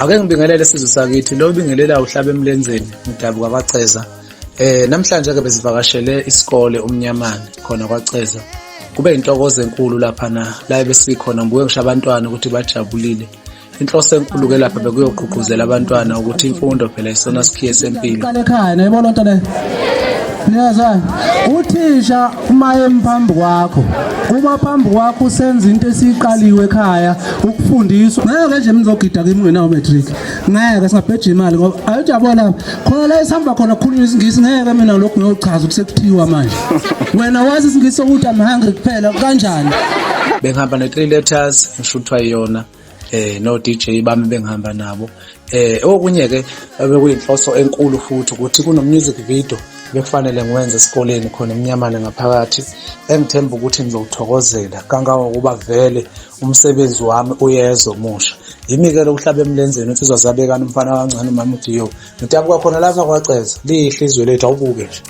Ake ngibingelele sizwe sakithi lo bingelela uhlaba emlenzeni uDabuka kwaCeza. Namhlanje ke bezivakashele isikole uMnyamane khona kwaCeza. Kube intokozo enkulu lapha la besikhona ngibuye ngisho abantwana ukuthi bajabulile. Inhloso enkulu ke lapha bekuyogqugquzela abantwana ukuthi imfundo phela isona sikhiye sempilo. Qale ekhaya nayibona into le. Niyazana uthisha uma emphambi kwakho kuba phambi kwakho usenza into esiqaliwe ekhaya ukufundiswa ngeke nje mizogida kimi ngenawo matric ngeke singabheja imali ngoba ayijabona khona la esihamba khona kukhulunywa isingisi ngeke mina lokho ngiyochaza ukuthi sekuthiwa manje wena wazi isingisi ukuthi I'm hungry kuphela kanjani Bengihamba ne3 letters ngishuthwa yona no DJ bami bengihamba nabo okunye ke bekuyinhloso enkulu futhi ukuthi kuno music video bekufanele ngiwenze esikoleni khona eMnyamane ngaphakathi engithemba ukuthi ngizowuthokozela kangangokuba vele umsebenzi wami uyezo musha imikelo uhlaba emlenzeni uthi uzazabekana umfana kancane umama uDiyo ngidabuka khona lapha kwaCeza lihle izwe lethu awubuke nje